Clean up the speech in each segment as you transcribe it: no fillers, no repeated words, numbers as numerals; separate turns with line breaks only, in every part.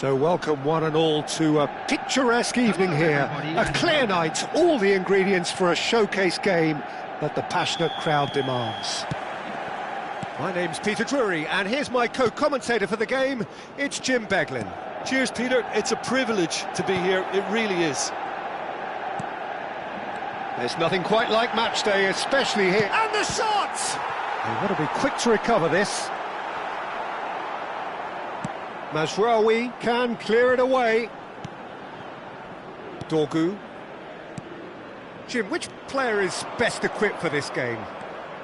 So welcome one and all to a picturesque evening here. A clear night, all the ingredients for a showcase game that the passionate crowd demands. My name's Peter Drury, and here's my co-commentator for the game, it's Jim Beglin.
Cheers, Peter. It's a privilege to be here, it really is.
There's nothing quite like match day, especially here. And the shot! They want to be quick to recover this. Mazraoui can clear it away. Dorgu. Jim, which player is best equipped for this game?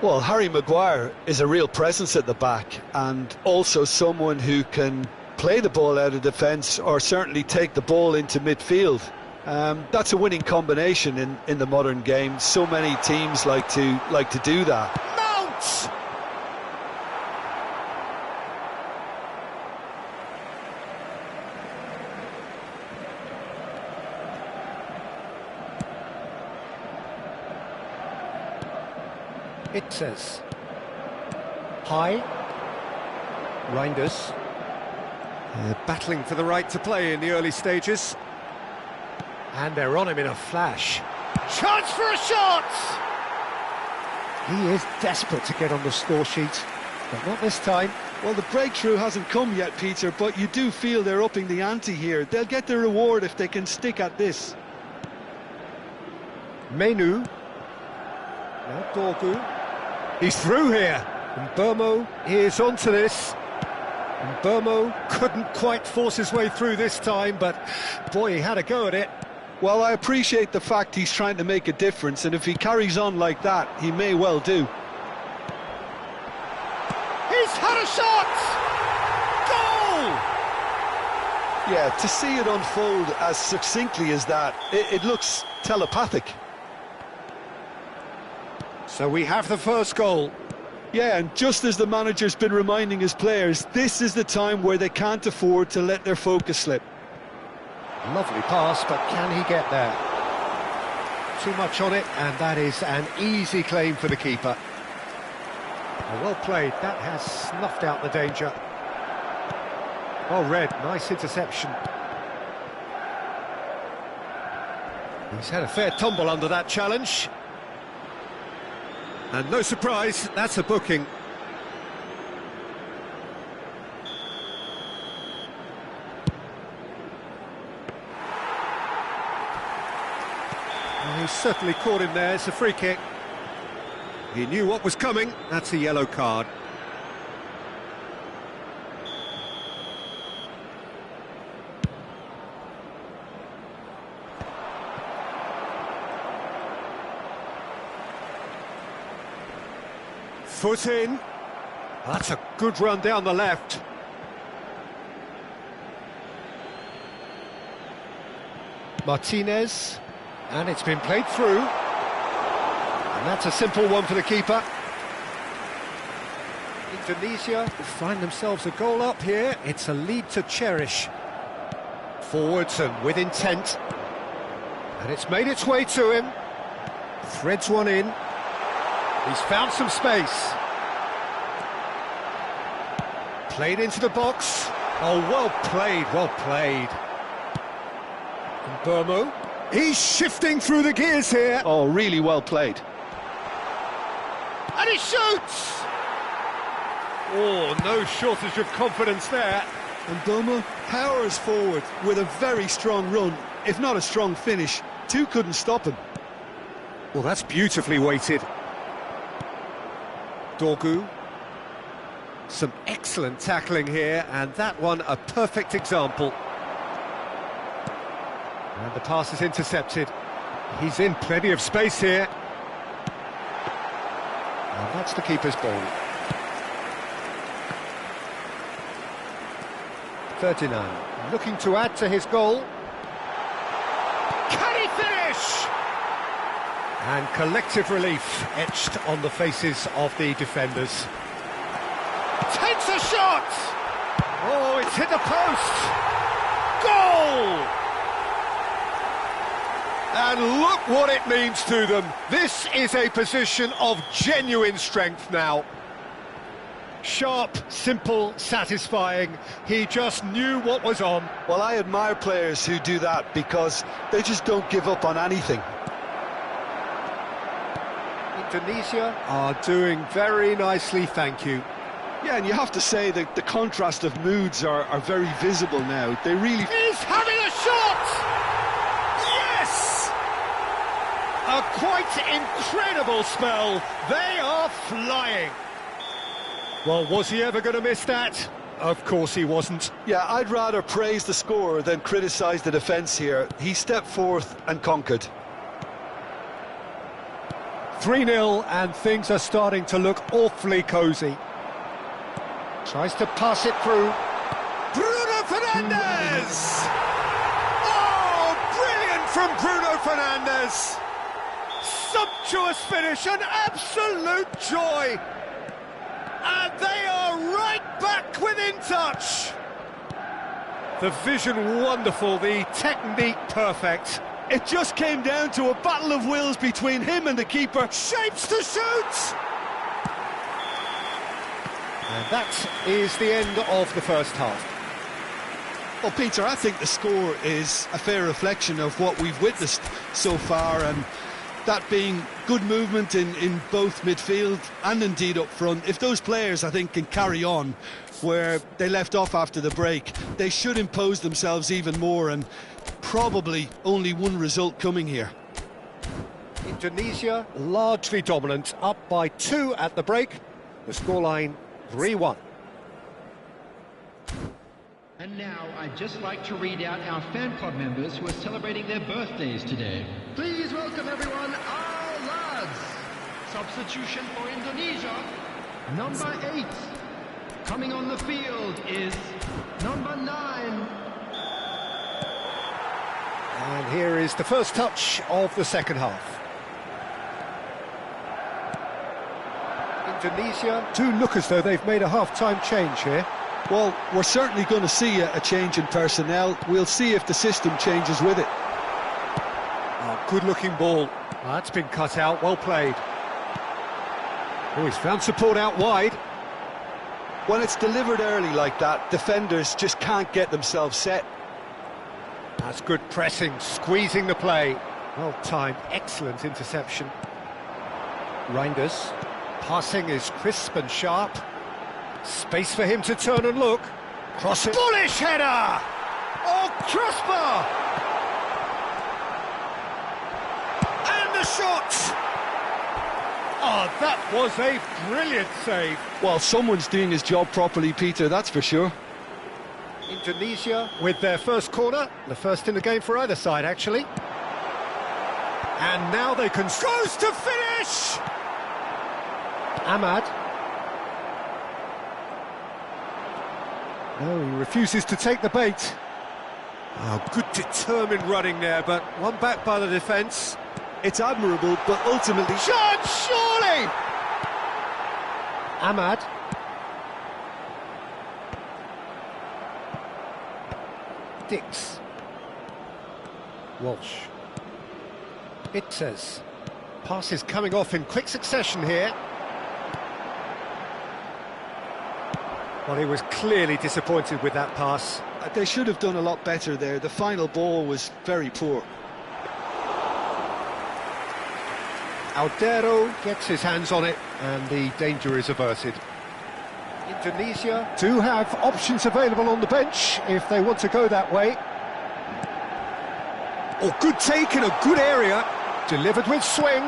Well, Harry Maguire is a real presence at the back, and also someone who can play the ball out of defence or certainly take the ball into midfield. That's a winning combination in the modern game. So many teams like to do that.
Mount! It says high. Reinders battling for the right to play in the early stages. And they're on him in a flash. Chance for a shot! He is desperate to get on the score sheet, but not this time.
Well, the breakthrough hasn't come yet, Peter, but you do feel they're upping the ante here. They'll get their reward if they can stick at this.
Menu. Now Dorgu. He's through here. And Burmo is onto this. And Burmo couldn't quite force his way through this time, but boy, he had a go at it.
Well, I appreciate the fact he's trying to make a difference, and if he carries on like that, he may well do.
He's had a shot! Goal!
Yeah, to see it unfold as succinctly as that, it looks telepathic.
So we have the first goal.
Yeah, and just as the manager's been reminding his players, this is the time where they can't afford to let their focus slip.
Lovely pass, but can he get there? Too much on it, and that is an easy claim for the keeper. Well played, that has snuffed out the danger. Well read, nice interception. He's had a fair tumble under that challenge. And no surprise, that's a booking. Well, he's certainly caught him there, it's a free kick. He knew what was coming, that's a yellow card. Foot in. That's a good run down the left. Martinez. And it's been played through. And that's a simple one for the keeper. Indonesia find themselves a goal up here. It's a lead to cherish. Forwards and with intent. And it's made its way to him. Threads one in. He's found some space. Played into the box. Oh, well played, well played. And Burmo. He's shifting through the gears here.
Oh, really well played.
And he shoots! Oh, no shortage of confidence there.
And Burmo powers forward with a very strong run, if not a strong finish. Two couldn't stop him.
Well, that's beautifully weighted. Dorgu. Some excellent tackling here, and that one a perfect example. And the pass is intercepted. He's in plenty of space here. And that's the keeper's ball. Ferdinand looking to add to his goal. Can he finish? And collective relief etched on the faces of the defenders. Takes a shot! Oh, it's hit the post! Goal! And look what it means to them. This is a position of genuine strength now. Sharp, simple, satisfying. He just knew what was on.
Well, I admire players who do that because they just don't give up on anything.
Indonesia are doing very nicely, thank you.
Yeah, and you have to say that the contrast of moods are very visible now. They really...
He's having a shot! Yes! A quite incredible spell. They are flying. Well, was he ever going to miss that? Of course he wasn't.
Yeah, I'd rather praise the scorer than criticise the defence here. He stepped forth and conquered.
3-0 and things are starting to look awfully cosy. Tries to pass it through. Bruno Fernandes! Oh, brilliant from Bruno Fernandes! Sumptuous finish, an absolute joy! And they are right back within touch! The vision wonderful, the technique perfect.
It just came down to a battle of wills between him and the keeper.
Shapes to shoot! And that is the end of the first half.
Well, Peter, I think the score is a fair reflection of what we've witnessed so far, and that being good movement in both midfield and indeed up front. If those players, I think, can carry on where they left off after the break, they should impose themselves even more, and probably only one result coming here.
Indonesia largely dominant, up by 2 at the break. The scoreline 3-1.
And now I'd just like to read out our fan club members who are celebrating their birthdays today. Please welcome everyone, our lads. Substitution for Indonesia, number 8. Coming on the field is number 9.
And here is the first touch of the second half. Indonesia do look as though they've made a half-time change here.
Well, we're certainly going to see a change in personnel. We'll see if the system changes with it.
Oh, good-looking ball. That's been cut out, well played. Oh, he's found support out wide.
When it's delivered early like that, defenders just can't get themselves set.
That's good pressing, squeezing the play. Well timed, excellent interception. Reinders, passing is crisp and sharp. Space for him to turn and look. Cross it. Bullish header! Oh, crossbar! And the shot! Oh, that was a brilliant save.
Well, someone's doing his job properly, Peter, that's for sure.
Indonesia with their first corner, the first in the game for either side, actually. And now they can... Goes to finish! Ahmad. No, he refuses to take the bait. Oh, good determined running there, but one back by the defence.
It's admirable, but ultimately...
Shot, surely! Ahmad. Dix. Walsh. It says. Passes coming off in quick succession here. Well, he was clearly disappointed with that pass.
They should have done a lot better there. The final ball was very poor.
Aldero gets his hands on it and the danger is averted. Indonesia do have options available on the bench if they want to go that way. Oh, good take in a good area. Delivered with swing.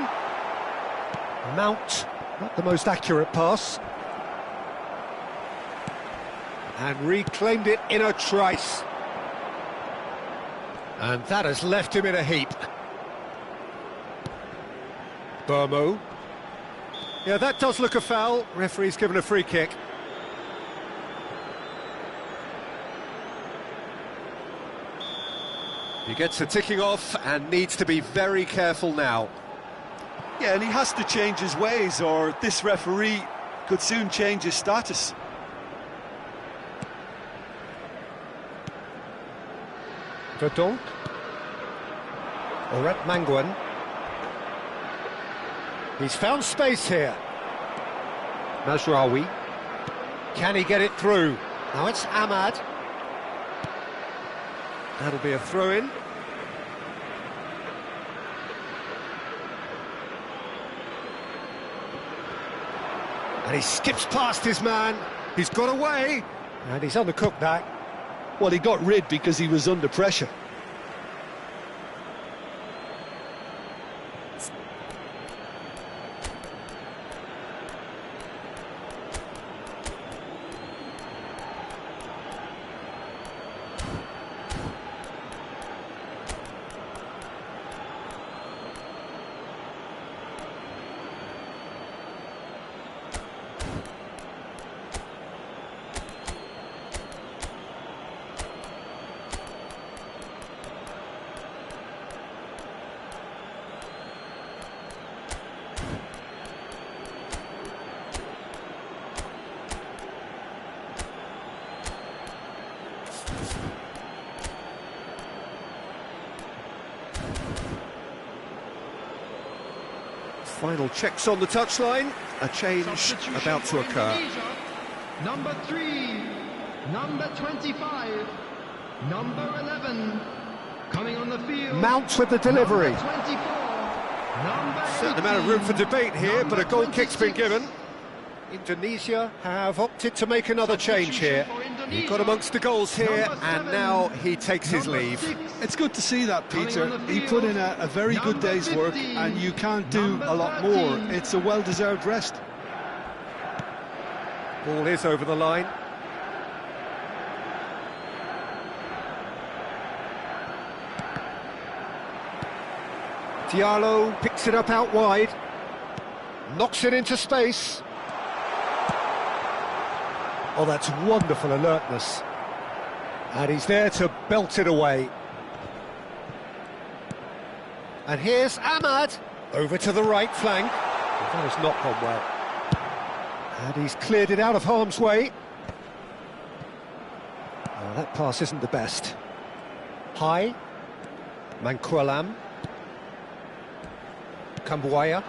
Mount, not the most accurate pass. And reclaimed it in a trice. And that has left him in a heap. Burmo. Yeah, that does look a foul. Referee's given a free kick. He gets the ticking off and needs to be very careful now.
Yeah, and he has to change his ways, or this referee could soon change his status.
Verdonk. Oret Manguan. He's found space here. Mazraoui. Can he get it through? Now it's Ahmad. That'll be a throw-in. And he skips past his man. He's got away. And he's on the cook now.
Well, he got rid because he was under pressure.
Final checks on the touchline. A change about to occur.
Indonesia. Number 3, number 25, number 11, coming on the field.
Mount with the delivery.
Number 24, number 18,
Certain amount of room for debate here, but a goal kick's been
26.
given. Indonesia have opted to make another change here. He got amongst the goals here, and now he takes his leave.
It's good to see that, Peter. He put in a very good day's work, and you can't do a lot more. It's a well-deserved rest.
Ball is over the line. Diallo picks it up out wide. Knocks it into space. Oh, that's wonderful alertness. And he's there to belt it away. And here's Ahmad. Over to the right flank. That has not gone well. And he's cleared it out of harm's way. Oh, that pass isn't the best. High. Mankualam. Kambuaya.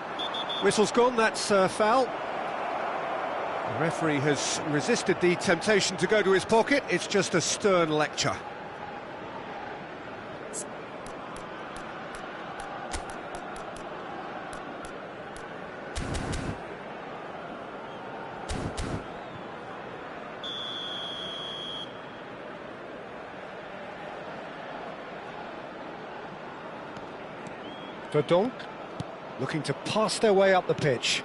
Whistle's gone, that's foul. The referee has resisted the temptation to go to his pocket. It's just a stern lecture. Verdonk looking to pass their way up the pitch.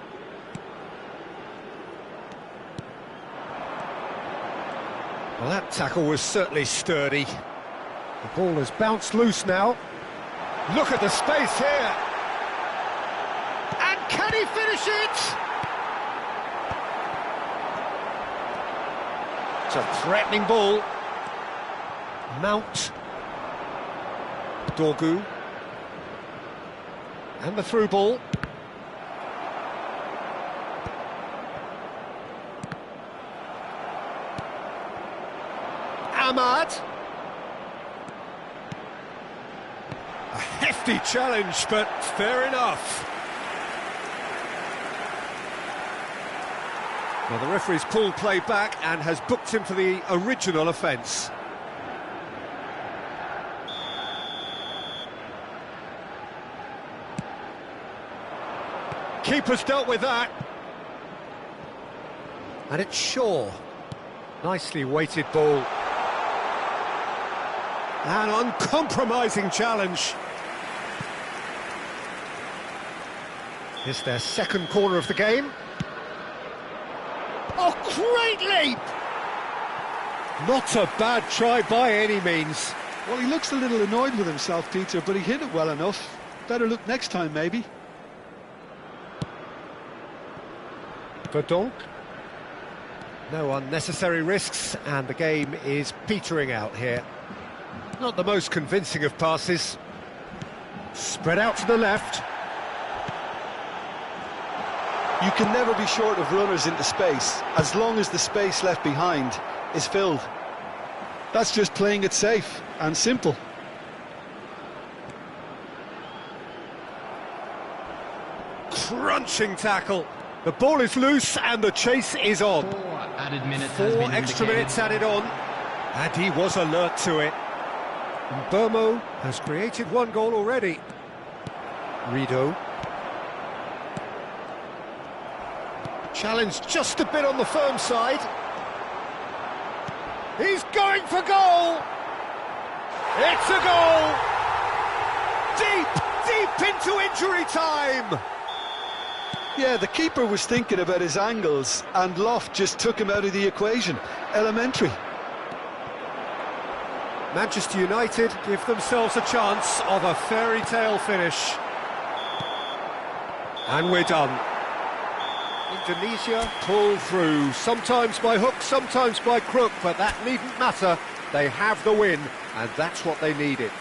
Well, that tackle was certainly sturdy. The ball has bounced loose now. Look at the space here. And can he finish it? It's a threatening ball. Mount. Dorgu. And the through ball. Ahmad. A hefty challenge, but fair enough. Well, the referee's pulled play back and has booked him for the original offence. Keeper's dealt with that. And it's Shaw. Nicely weighted ball. An uncompromising challenge. It's their second corner of the game. Oh, great leap! Not a bad try by any means.
Well, he looks a little annoyed with himself, Peter, but he hit it well enough. Better look next time, maybe.
Verdonk. No unnecessary risks, and the game is petering out here. Not the most convincing of passes. Spread out to the left.
You can never be short of runners into space, as long as the space left behind is filled. That's just playing it safe and simple.
Crunching tackle. The ball is loose and the chase is on.
4 added minutes.
Four extra minutes added on, and he was alert to it. Burmo has created one goal already. Rido. Challenged just a bit on the firm side. He's going for goal! It's a goal! Deep into injury time!
Yeah, the keeper was thinking about his angles, and Loft just took him out of the equation. Elementary.
Manchester United give themselves a chance of a fairy tale finish. And we're done. Indonesia pull through, sometimes by hook, sometimes by crook, but that needn't matter. They have the win, and that's what they needed.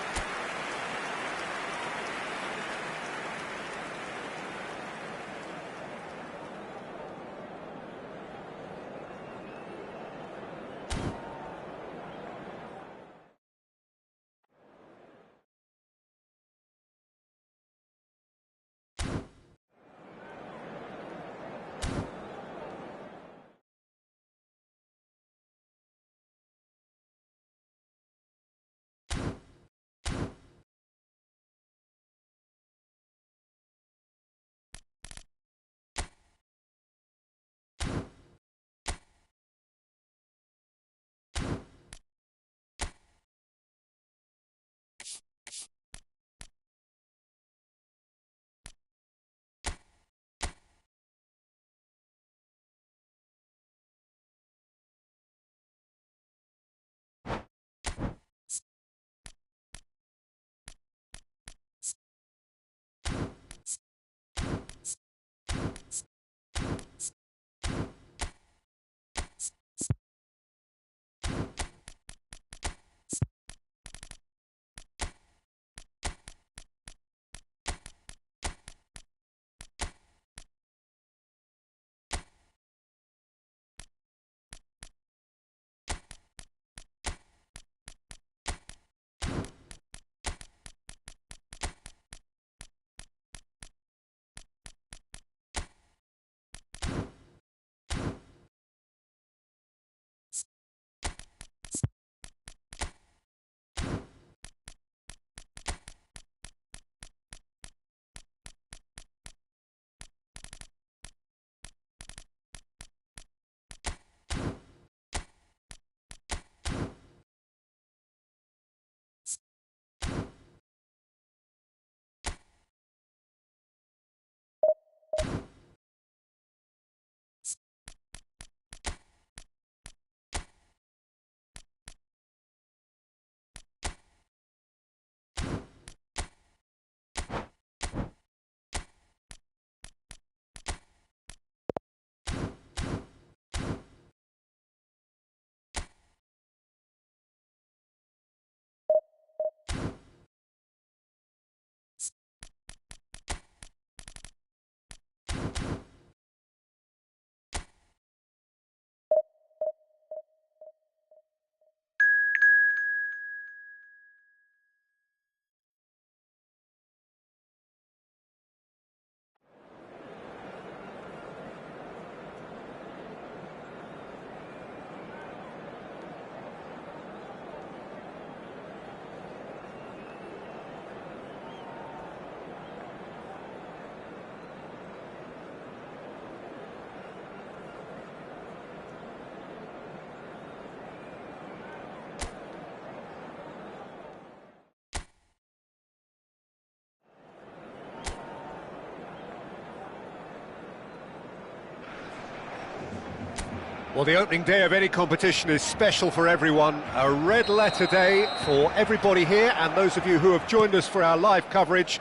Well, the opening day of any competition is special for everyone. A red letter day for everybody here, and those of you who have joined us for our live coverage.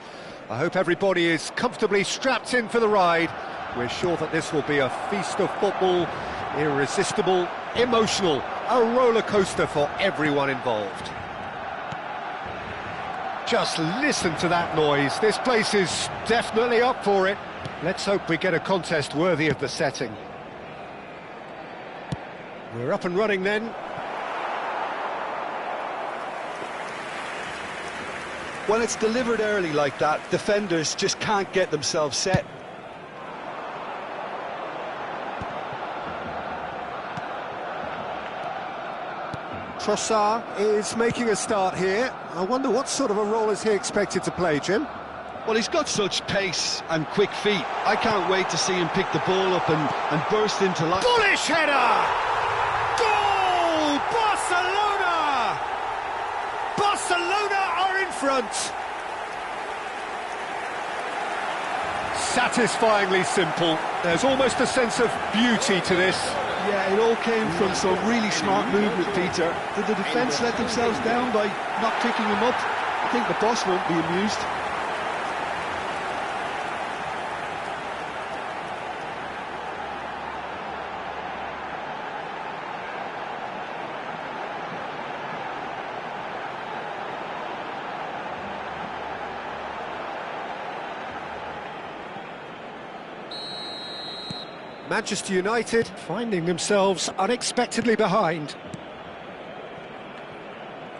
I hope everybody is comfortably strapped in for the ride. We're sure that this will be a feast of football, irresistible, emotional, a roller coaster for everyone involved. Just listen to that noise. This place is definitely up for it. Let's hope we get a contest worthy of the setting. We're up and running then.
When it's delivered early like that, defenders just can't get themselves set.
Trossard is making a start here. I wonder what sort of a role is he expected to play, Jim?
Well, he's got such pace and quick feet. I can't wait to see him pick the ball up and burst into life.
Bullish header! Goal! Barcelona! Barcelona are in front! Satisfyingly simple. There's almost a sense of beauty to this.
Yeah, it all came from some really smart movement, Peter. Did the defence let themselves down by not picking him up? I think the boss won't be amused.
Manchester United finding themselves unexpectedly behind.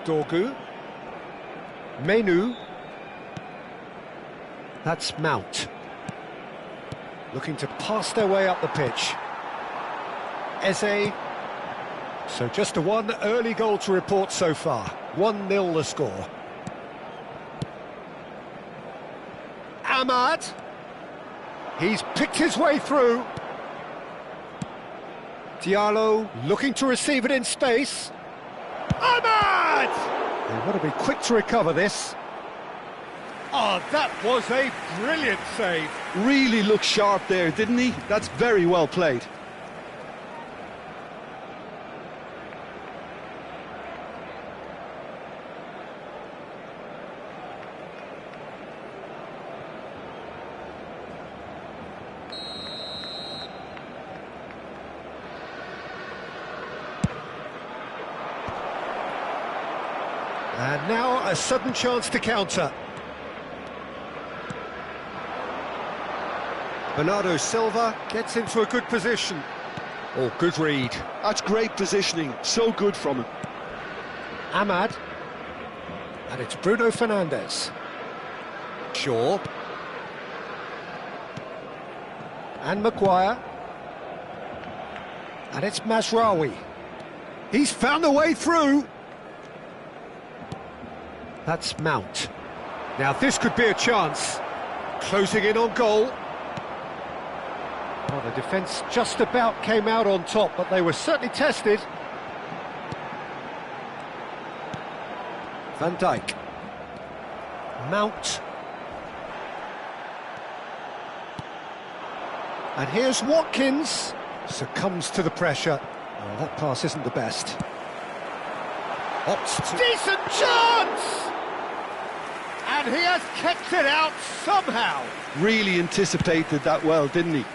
Dorgu. Menu. That's Mount. Looking to pass their way up the pitch. Eze. So just a one early goal to report so far. 1-0 the score. Ahmad. He's picked his way through. Diallo looking to receive it in space. Ahmad! They want to be quick to recover this. Oh, that was a brilliant save.
Really looked sharp there, didn't he? That's very well played.
And now a sudden chance to counter. Bernardo Silva gets into a good position. Oh, good read.
That's great positioning, so good from him.
Ahmad. And it's Bruno Fernandes. Shaw. And Maguire. And it's Mazraoui. He's found a way through. That's Mount. Now this could be a chance. Closing in on goal. Well, the defence just about came out on top, but they were certainly tested. Van Dijk. Mount. And here's Watkins. Succumbs to the pressure. Well, that pass isn't the best. Opts to... Decent chance! And he has kept it out somehow.
Really anticipated that well, didn't he?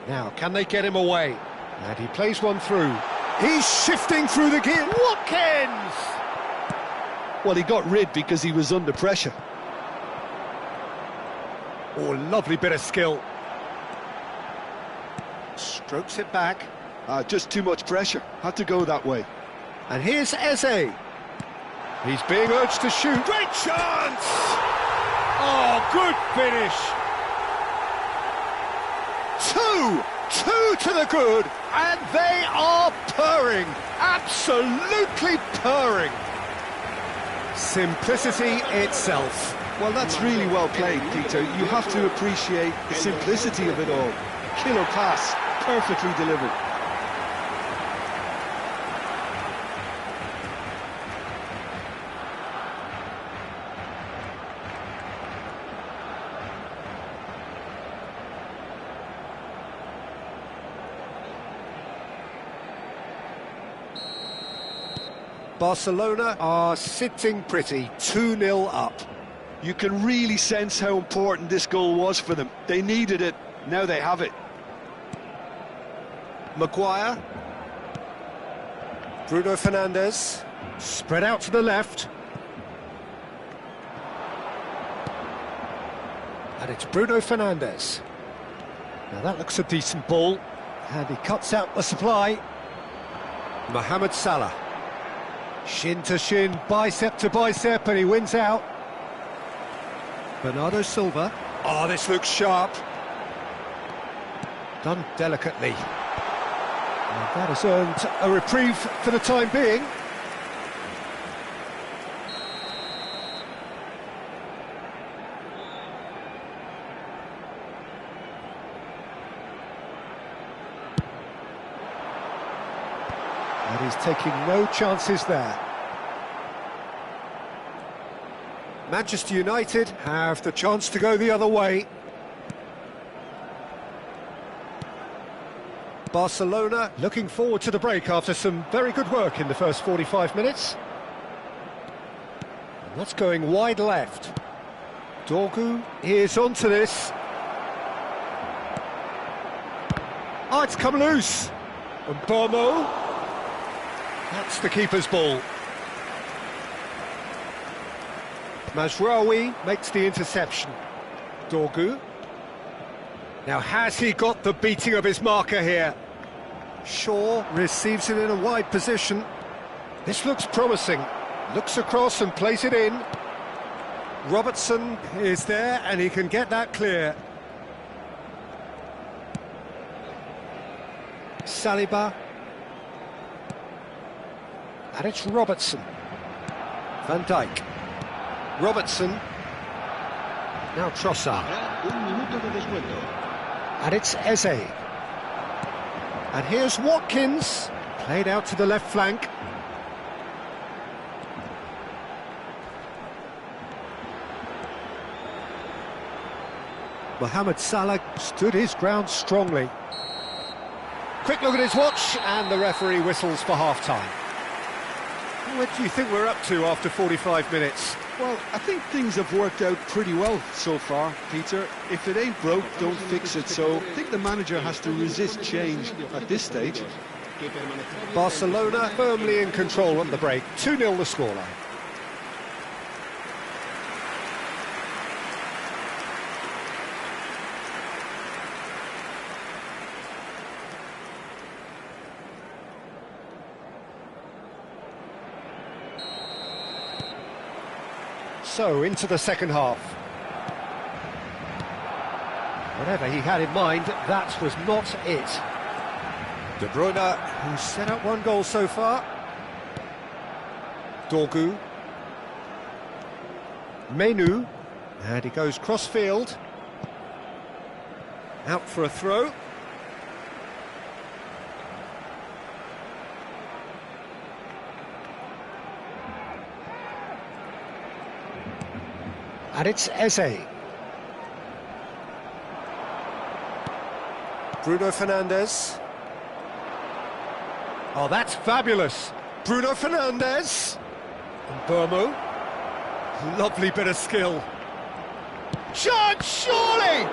Now, can they get him away? And he plays one through. He's shifting through the gear. Watkins!
Well, he got rid because he was under pressure.
Oh, lovely bit of skill. Strokes it back.
Just too much pressure. Had to go that way.
And here's Eze. He's being urged to shoot. Great chance! Oh, good finish. Two to the good, and they are purring. Absolutely purring. Simplicity itself.
Well, that's really well played, Peter. You have to appreciate the simplicity of it all. Killer pass, perfectly delivered.
Barcelona are sitting pretty, 2-0 up.
You can really sense how important this goal was for them. They needed it, now they have it.
Maguire. Bruno Fernandes. Spread out to the left. And it's Bruno Fernandes. Now that looks a decent ball. And he cuts out the supply. Mohamed Salah. Shin to shin, bicep to bicep, and he wins out. Bernardo Silva. Oh, this looks sharp. Done delicately. And that has earned a reprieve for the time being. And he's taking no chances there. Manchester United have the chance to go the other way. Barcelona looking forward to the break after some very good work in the first 45 minutes. And that's going wide left. Dorgu is onto this. Oh, it's come loose. And Bomo. That's the keeper's ball. Mazraoui makes the interception. Dorgu. Now, has he got the beating of his marker here? Shaw receives it in a wide position. This looks promising. Looks across and plays it in. Robertson is there and he can get that clear. Saliba. And it's Robertson. Van Dijk. Robertson. Now Trossard. And it's Eze. And here's Watkins. Played out to the left flank. Mohamed Salah stood his ground strongly. Quick look at his watch, and the referee whistles for half-time. What do you think we're up to after 45 minutes?
Well, I think things have worked out pretty well so far, Peter. If it ain't broke, don't fix it. So I think the manager has to resist change at this stage.
Barcelona firmly in control at the break. 2-0 the scoreline. So, into the second half. Whatever he had in mind, that was not it. De Bruyne, who's set up one goal so far. Dorgu. Menu. And he goes cross-field. Out for a throw. And it's Eze. Bruno Fernandes. Oh, that's fabulous. Bruno Fernandes. And Bomo. Lovely bit of skill. Chance, surely!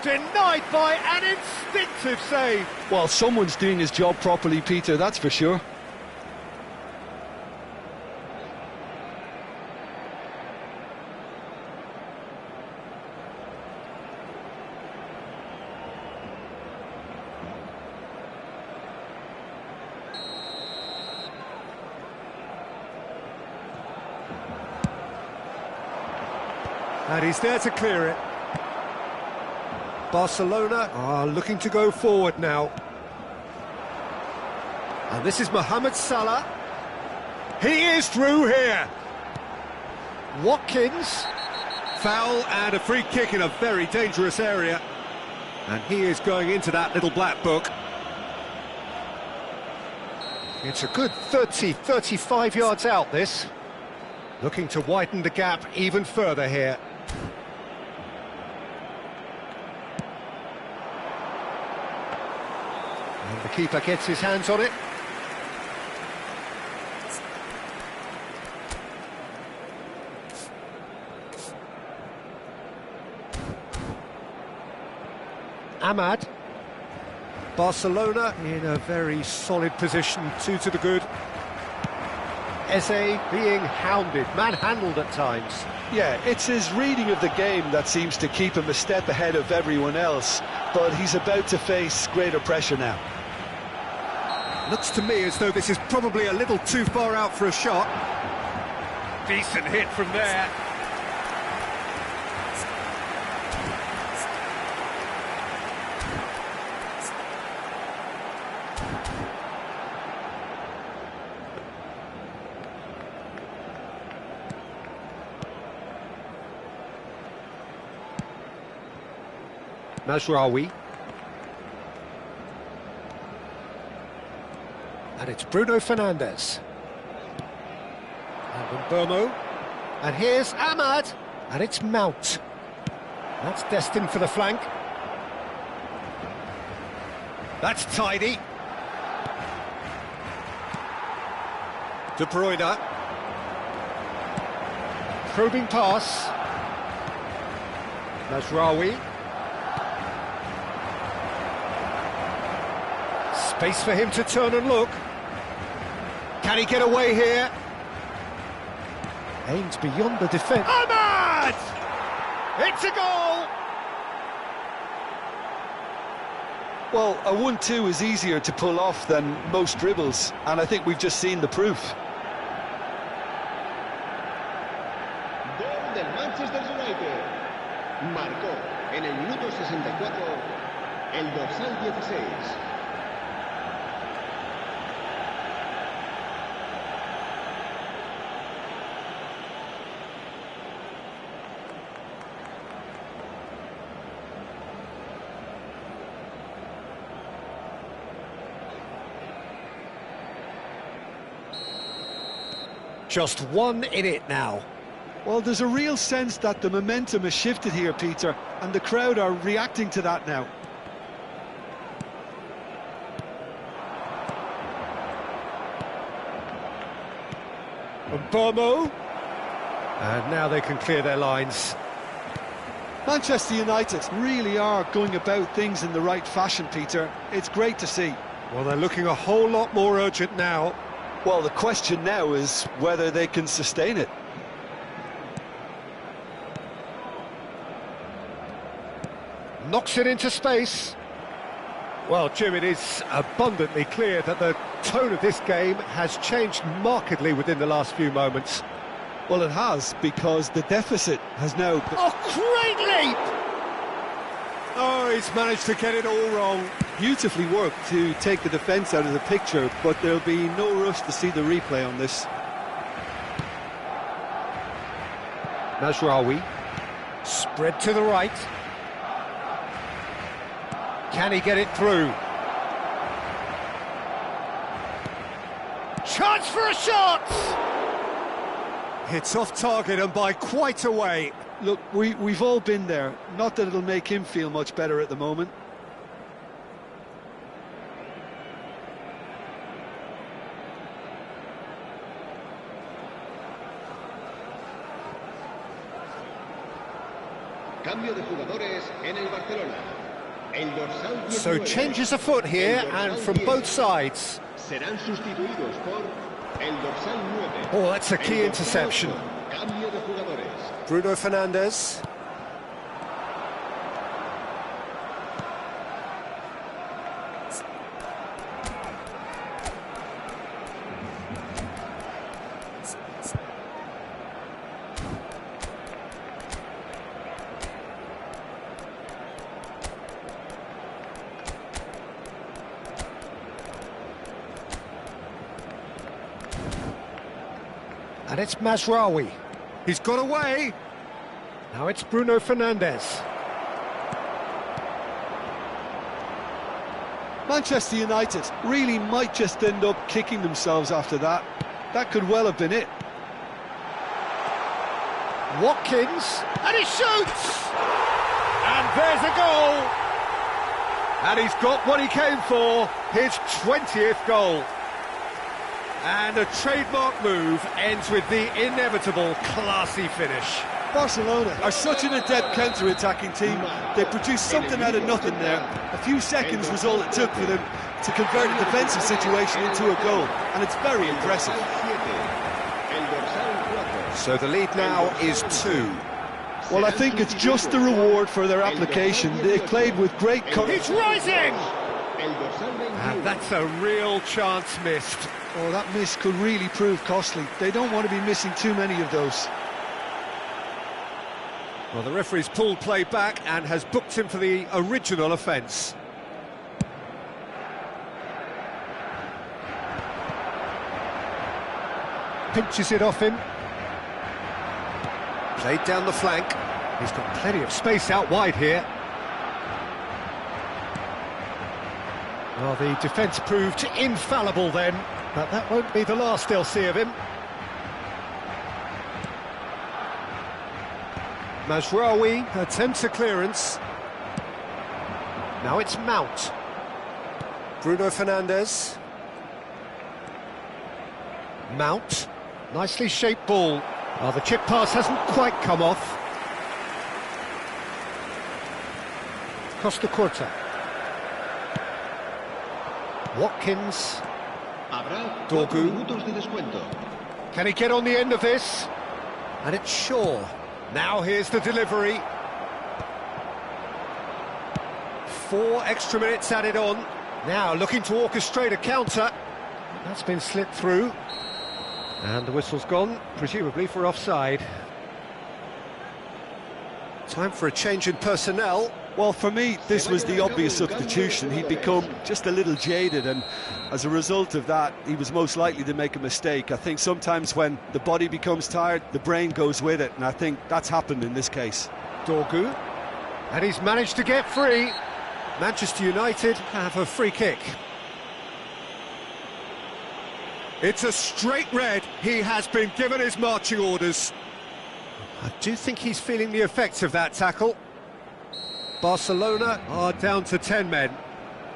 Denied by an instinctive save.
Well, someone's doing his job properly, Peter, that's for sure.
And he's there to clear it. Barcelona are looking to go forward now. And this is Mohamed Salah. He is through here. Watkins. Foul and a free kick in a very dangerous area. And he is going into that little black book. It's a good 30, 35 yards out, this. Looking to widen the gap even further here. And the keeper gets his hands on it. Ahmad. Barcelona in a very solid position, 2 to the good. Eze being hounded, manhandled at times.
Yeah, it's his reading of the game that seems to keep him a step ahead of everyone else, but he's about to face greater pressure now.
Looks to me as though this is probably a little too far out for a shot. Decent hit from there. Mazraoui. And it's Bruno Fernandes. And Mbomo. And here's Ahmad. And it's Mount. That's destined for the flank. That's tidy. De Bruyne. Probing pass. Mazraoui. Space for him to turn and look. Can he get away here? Aims beyond the defence. Ahmad! It's a goal!
Well, a 1-2 is easier to pull off than most dribbles, and I think we've just seen the proof.
Gol del Manchester United. Marcó en el minuto 64 el dorsal 16.
Just 1 in it now.
Well, there's a real sense that the momentum has shifted here, Peter, and the crowd are reacting to that now.
Mbomo. And now they can clear their lines.
Manchester United really are going about things in the right fashion, Peter. It's great to see.
Well, they're looking a whole lot more urgent now.
Well, the question now is whether they can sustain it.
Knocks it into space. Well, Jim, it is abundantly clear that the tone of this game has changed markedly within the last few moments.
Well, it has, because the deficit has now...
Oh, great leap! Oh, he's managed to get it all wrong.
Beautifully worked to take the defence out of the picture, but there'll be no rush to see the replay on this.
Mazraoui. Spread to the right. Can he get it through? Chance for a shot! It's off target and by quite a way.
Look, we've all been there. Not that it'll make him feel much better at the moment.
Cambio de jugadores en el Barcelona. El dorsal 19.
So changes afoot here and from both sides.
Serán sustituidos por el dorsal 9.
Oh, that's a key interception.
Cambio de jugadores.
Bruno Fernandes. And it's Mazraoui. He's got away. Now it's Bruno Fernandes.
Manchester United really might just end up kicking themselves after that. That could well have been it.
Watkins, and he shoots! And there's a goal! And he's got what he came for, his 20th goal. And a trademark move ends with the inevitable classy finish.
Barcelona are such an adept counter-attacking team. They produced something out of nothing there. A few seconds was all it took for them to convert a defensive situation into a goal, and it's very impressive.
So the lead now is 2.
Well, I think it's just the reward for their application. They played with great courage.
He's rising! And that's a real chance missed.
Oh, that miss could really prove costly. They don't want to be missing too many of those.
Well, the referee's pulled play back and has booked him for the original offence. Pinches it off him. Played down the flank. He's got plenty of space out wide here. Well, the defence proved infallible then, but that won't be the last they'll see of him. Mazraoui attempts a clearance. Now it's Mount. Bruno Fernandes. Mount. Nicely shaped ball. Oh, the chip pass hasn't quite come off. Costa Curta. Watkins. Dorgu. Can he get on the end of this? And it's Shaw. Now here's the delivery. 4 extra minutes added on. Now looking to orchestrate a counter. That's been slipped through. And the whistle's gone, presumably for offside. Time for a change in personnel.
Well, for me, this was the obvious substitution. He'd become just a little jaded, and as a result of that, he was most likely to make a mistake. I think sometimes when the body becomes tired, the brain goes with it, and I think that's happened in this case.
Dorgu. And he's managed to get free. Manchester United have a free kick. It's a straight red. He has been given his marching orders. I do think he's feeling the effects of that tackle. Barcelona are down to 10 men.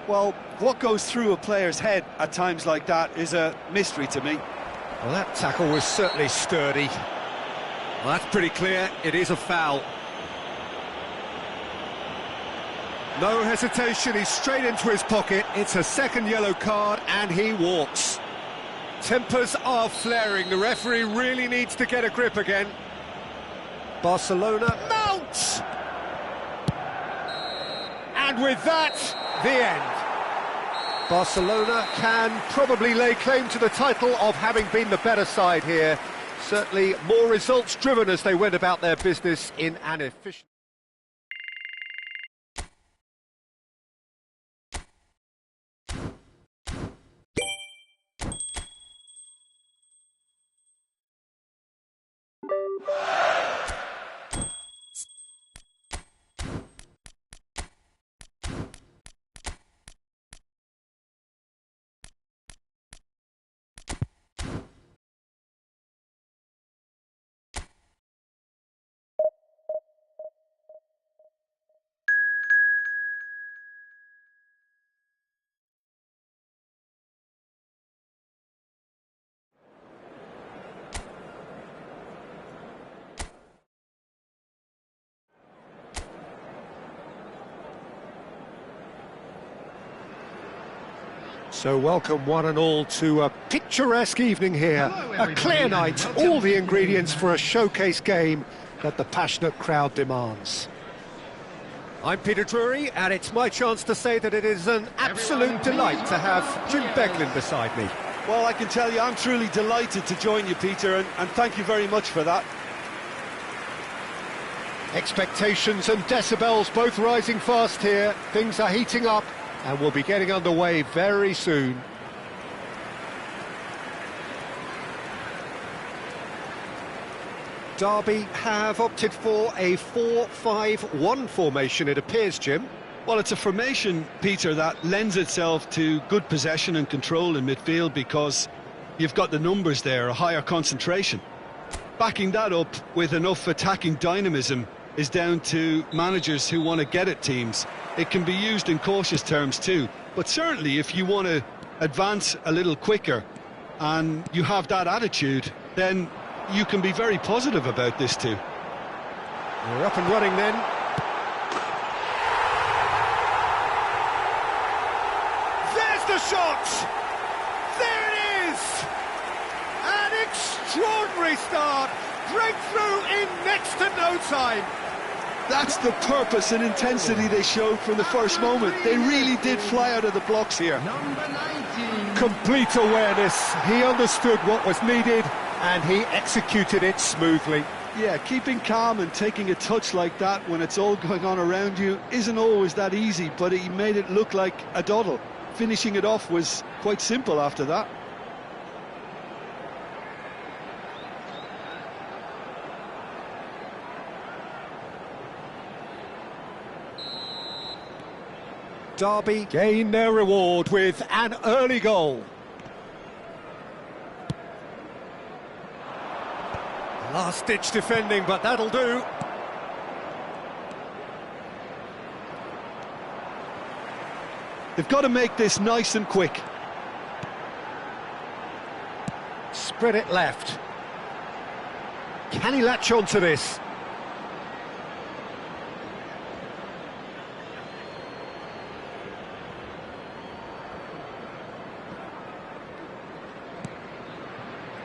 Well, what goes through a player's head at times like that is a mystery to me.
Well, that tackle was certainly sturdy. Well, that's pretty clear. It is a foul. No hesitation. He's straight into his pocket. It's a second yellow card, and he walks. Tempers are flaring. The referee really needs to get a grip again. Barcelona mounts! And with that, the end. Barcelona can probably lay claim to the title of having been the better side here. Certainly more results driven as they went about their business in an efficient... So welcome one and all to a picturesque evening here. A clear night, all the ingredients for a showcase game that the passionate crowd demands. I'm Peter Drury, and it's my chance to say that it is an absolute delight to have Jim Beglin beside me.
Well, I can tell you I'm truly delighted to join you, Peter, and thank you very much for that.
Expectations and decibels both rising fast here. Things are heating up, and we'll be getting underway very soon. Derby have opted for a 4-5-1 formation, it appears, Jim.
Well, it's a formation, Peter, that lends itself to good possession and control in midfield because you've got the numbers there, a higher concentration. Backing that up with enough attacking dynamism is down to managers who want to get at teams. It can be used in cautious terms too, but certainly if you want to advance a little quicker and you have that attitude, then you can be very positive about this too.
We're up and running then. There's the shot! There it is! An extraordinary start! Breakthrough in next to no time!
That's the purpose and intensity they showed from the first moment. They really did fly out of the blocks here.
Number 19.
Complete awareness. He understood what was needed and he executed it smoothly.
Yeah, keeping calm and taking a touch like that when it's all going on around you isn't always that easy, but he made it look like a doddle. Finishing it off was quite simple after that.
Derby gain their reward with an early goal. Last-ditch defending, but that'll do.
They've got to make this nice and quick.
Spread it left. Can he latch on to this?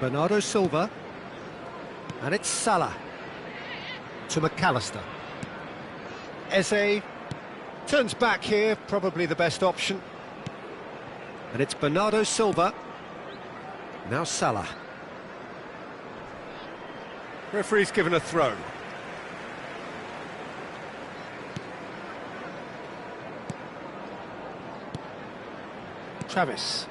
Bernardo Silva. And it's Salah to McAllister. Eze turns back here, probably the best option. And it's Bernardo Silva. Now Salah. Referee's given a throw. Travis.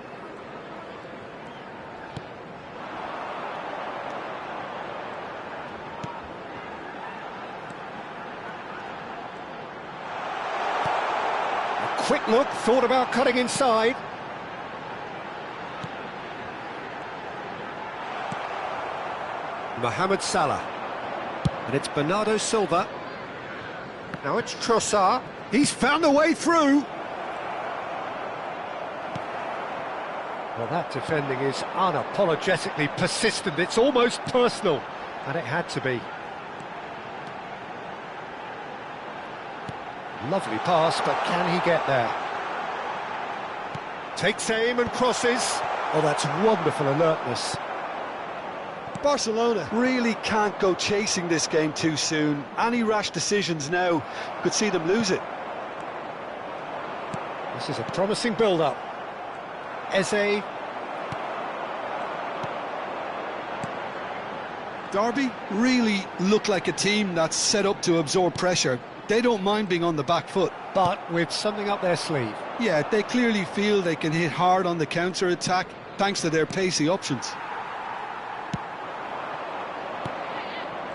Quick look, thought about cutting inside. Mohamed Salah. And it's Bernardo Silva. Now it's Trossard. He's found a way through. Well, that defending is unapologetically persistent. It's almost personal. And it had to be. Lovely pass, but can he get there? Takes aim and crosses. Oh, that's wonderful alertness.
Barcelona really can't go chasing this game too soon. Any rash decisions now could see them lose it.
This is a promising build-up. Eze.
Derby really look like a team that's set up to absorb pressure. They don't mind being on the back foot.
But with something up their sleeve.
Yeah, they clearly feel they can hit hard on the counter-attack thanks to their pacey options.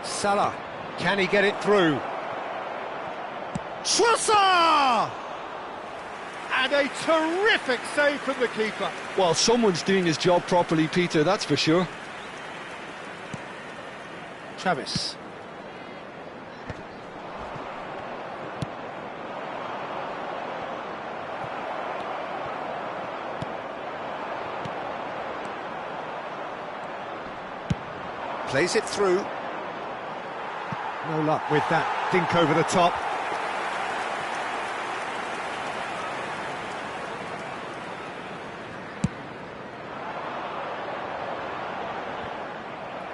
Salah, can he get it through? Trossard! And a terrific save from the keeper.
Well, someone's doing his job properly, Peter, that's for sure.
Travis. Plays it through. No luck with that dink over the top.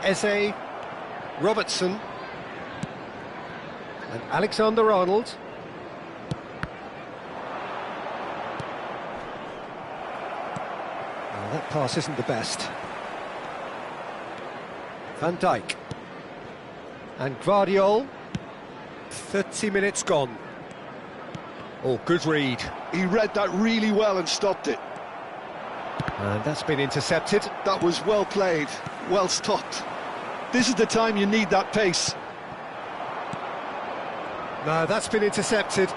Eze, Robertson, and Alexander-Arnold. Well, that pass isn't the best. Van Dijk and Guardiol. 30 minutes gone. Oh, good read.
He read that really well and stopped it.
And that's been intercepted.
That was well played, well stopped. This is the time you need that pace.
No, that's been intercepted.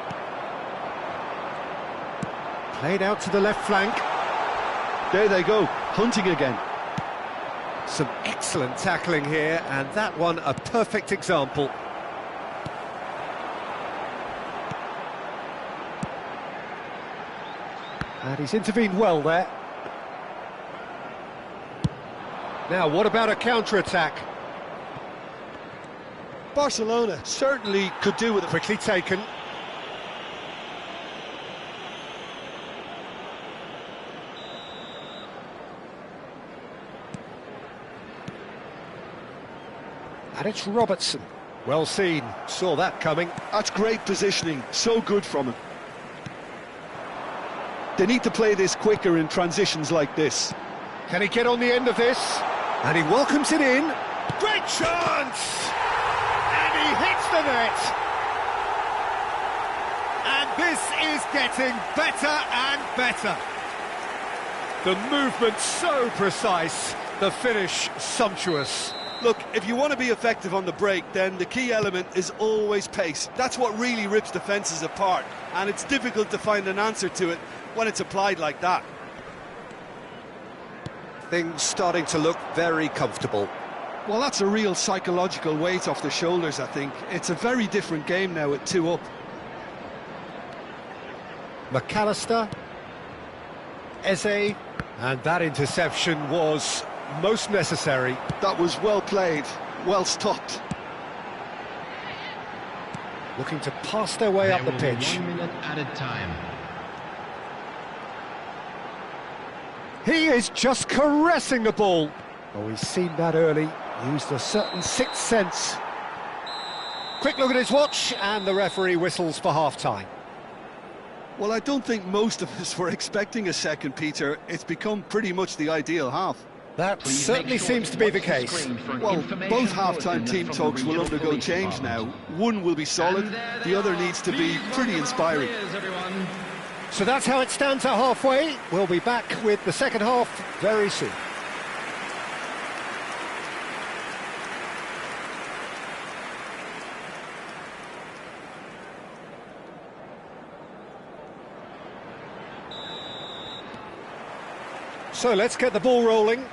Played out to the left flank.
There they go, hunting again.
Some excellent tackling here, and that one a perfect example. And he's intervened well there. Now, what about a counter-attack?
Barcelona certainly could do with it.
Quickly taken. And it's Robertson. Well seen. Saw that coming.
That's great positioning. So good from him. They need to play this quicker in transitions like this.
Can he get on the end of this? And he welcomes it in. Great chance! And he hits the net. And this is getting better and better. The movement so precise, the finish sumptuous.
Look, if you want to be effective on the break, then the key element is always pace. That's what really rips defences apart, and it's difficult to find an answer to it when it's applied like that.
Things starting to look very comfortable.
Well, that's a real psychological weight off the shoulders, I think. It's a very different game now at 2 up.
McAllister, Eze, and that interception was most necessary.
That was well played, well stopped.
Looking to pass their way up the pitch.
1 minute added time.
He is just caressing the ball. Oh, he's seen that early, used a certain sixth sense. Quick look at his watch, and the referee whistles for half-time.
Well, I don't think most of us were expecting a second, Peter. It's become pretty much the ideal half.
That
Please
certainly
make sure
seems to be the case.
Well, both half-time team talks will undergo change now. One will be solid, the other needs to be pretty inspiring.
So that's how it stands at halfway. We'll be back with the second half very soon. So let's get the ball rolling.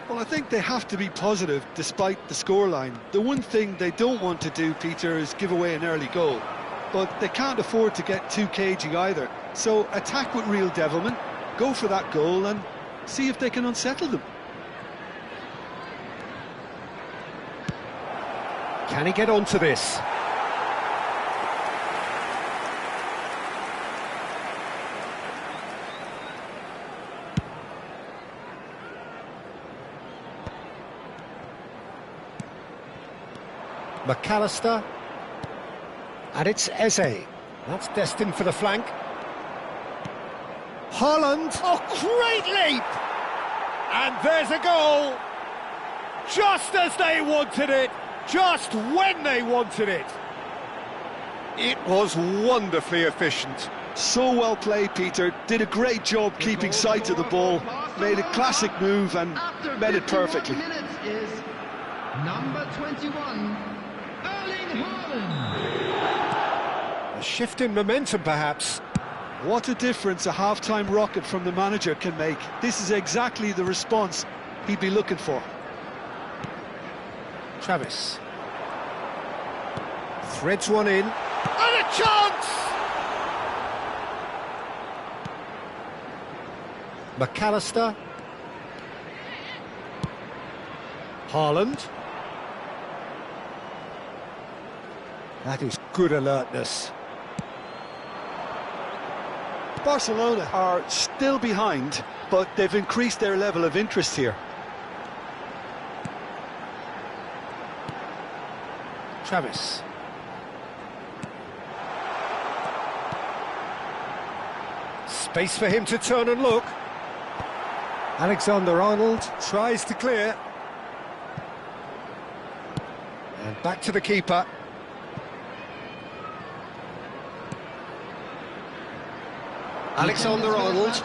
Well, I think they have to be positive despite the scoreline. The one thing they don't want to do, Peter, is give away an early goal. But they can't afford to get too cagey either. So attack with real devilment, go for that goal and see if they can unsettle them.
Can he get onto this? McAllister, and it's Eze. That's destined for the flank. Haaland, oh, great leap! And there's a goal! Just as they wanted it, just when they wanted it. It was wonderfully efficient.
So well played, Peter. Did a great job keeping sight of the ball, made a classic move and met it perfectly.
Minutes is number 21.
A shift in momentum, perhaps.
What a difference a half-time rocket from the manager can make. This is exactly the response he'd be looking for.
Travis. Threads one in. And a chance! McAllister. Haaland. That is good alertness.
Barcelona are still behind, but they've increased their level of interest here.
Travis. Space for him to turn and look. Alexander-Arnold tries to clear. And back to the keeper. Alexander-Arnold,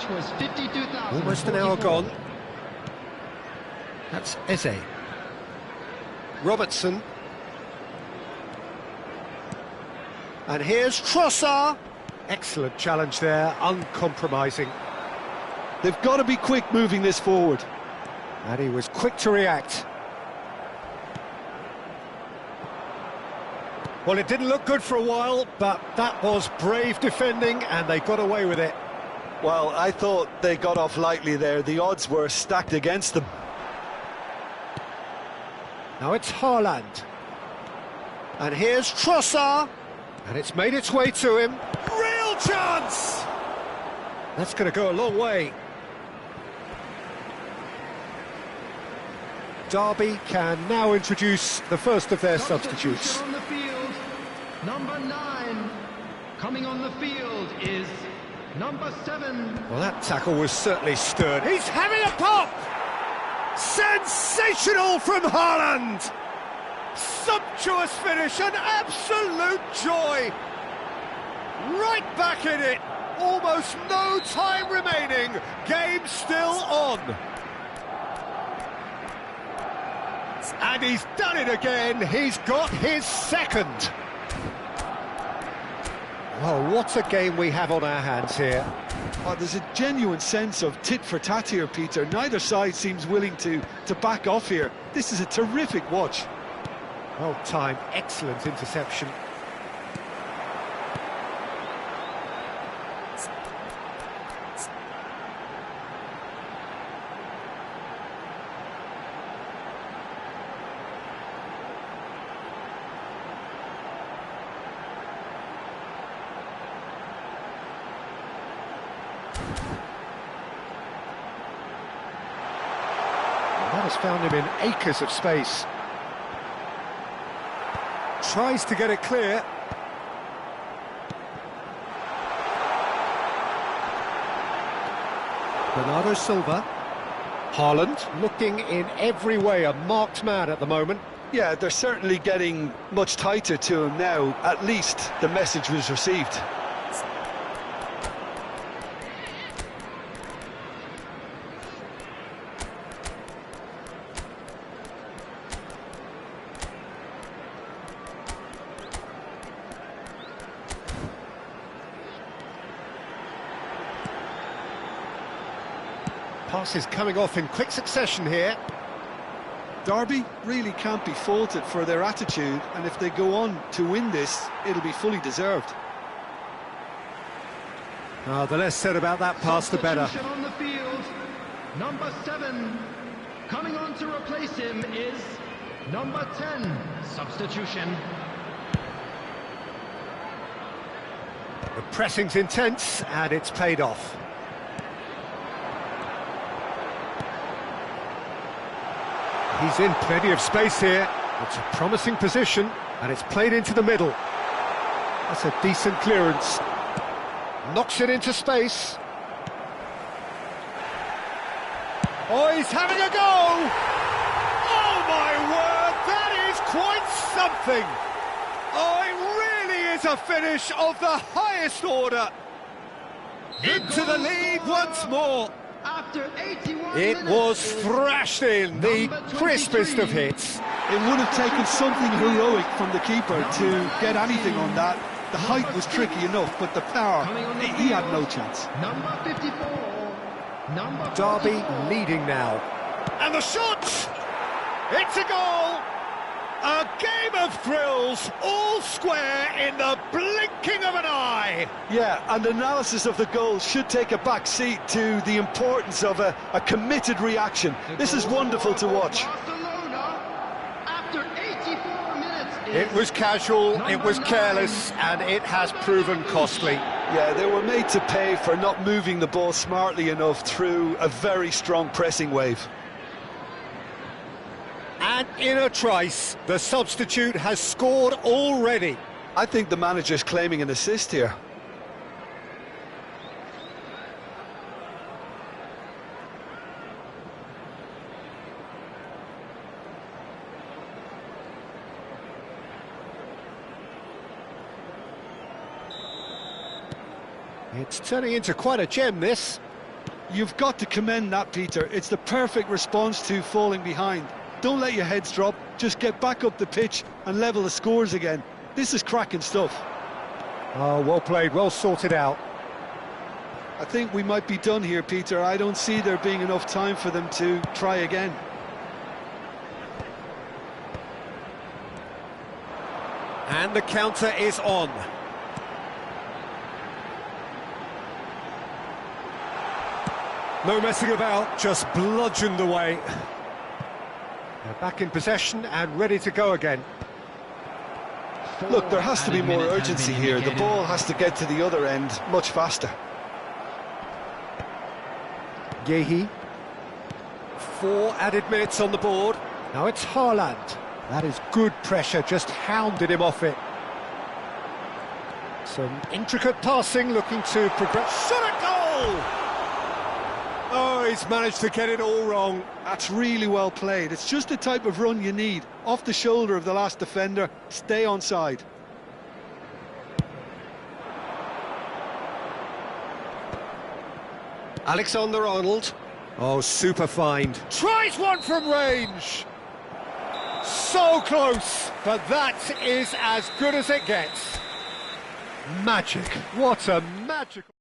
almost an hour gone. That's Eze. Robertson. And here's Trossard. Excellent challenge there, uncompromising.
They've got to be quick moving this forward.
And he was quick to react. Well, it didn't look good for a while, but that was brave defending, and they got away with it.
Well, I thought they got off lightly there. The odds were stacked against them.
Now it's Haaland. And here's Trossard. And it's made its way to him. Real chance! That's going to go a long way. Derby can now introduce the first of their substitutes.
On the field, number 9. Coming on the field is number 7.
Well, that tackle was certainly stern. He's having a pop! Sensational from Haaland! Sumptuous finish, an absolute joy! Right back in it! Almost no time remaining. Game still on. And he's done it again. He's got his second. Well, what a game we have on our hands here.
Oh, there's a genuine sense of tit for tat here, Peter. Neither side seems willing to back off here. This is a terrific watch.
Well timed, excellent interception. That has found him in acres of space. Tries to get it clear. Bernardo Silva. Haaland looking in every way a marked man at the moment.
Yeah, they're certainly getting much tighter to him now. At least the message was received.
Passes coming off in quick succession here.
Derby really can't be faulted for their attitude, and if they go on to win this, it'll be fully deserved.
The less said about that pass, the better.
Substitution on the field, number 7. Coming on to replace him is number 10. Substitution.
The pressing's intense, and it's paid off. He's in plenty of space here. It's a promising position, and it's played into the middle. That's a decent clearance. Knocks it into space. Oh, he's having a go! Oh, my word, that is quite something! Oh, it really is a finish of the highest order. Into the lead once more.
After 81
It
minutes,
was thrashed in, the crispest of hits.
It would have taken something heroic from the keeper to get anything on that. The height was tricky enough, but the power, he had no chance.
Number 54. Number
Derby
44.
leading now. And the shot! It's a goal! A game of thrills, all square in the blinking of an eye.
Yeah, and analysis of the goal should take a back seat to the importance of a committed reaction. This is wonderful to watch.
Barcelona, after 84 minutes,
It was casual, it was careless, and it has proven costly.
Yeah, they were made to pay for not moving the ball smartly enough through a very strong pressing wave.
And in a trice, the substitute has scored already.
I think the manager's claiming an assist here.
It's turning into quite a gem, this.
You've got to commend that, Peter. It's the perfect response to falling behind. Don't let your heads drop, just get back up the pitch and level the scores again. This is cracking stuff.
Oh, well played, well sorted out.
I think we might be done here, Peter. I don't see there being enough time for them to try again.
And the counter is on. No messing about, just bludgeoned away. They're back in possession and ready to go again.
Look, there has to be more urgency here. The ball has to get to the other end much faster.
Yehi. 4 added minutes on the board. Now it's Haaland. That is good pressure, just hounded him off it. Some intricate passing, looking to progress. Shot at goal! Oh, he's managed to get it all wrong.
That's really well played. It's just the type of run you need. Off the shoulder of the last defender, stay onside.
Alexander-Arnold. Oh, super find. Tries one from range. So close, but that is as good as it gets. Magic. What a magical...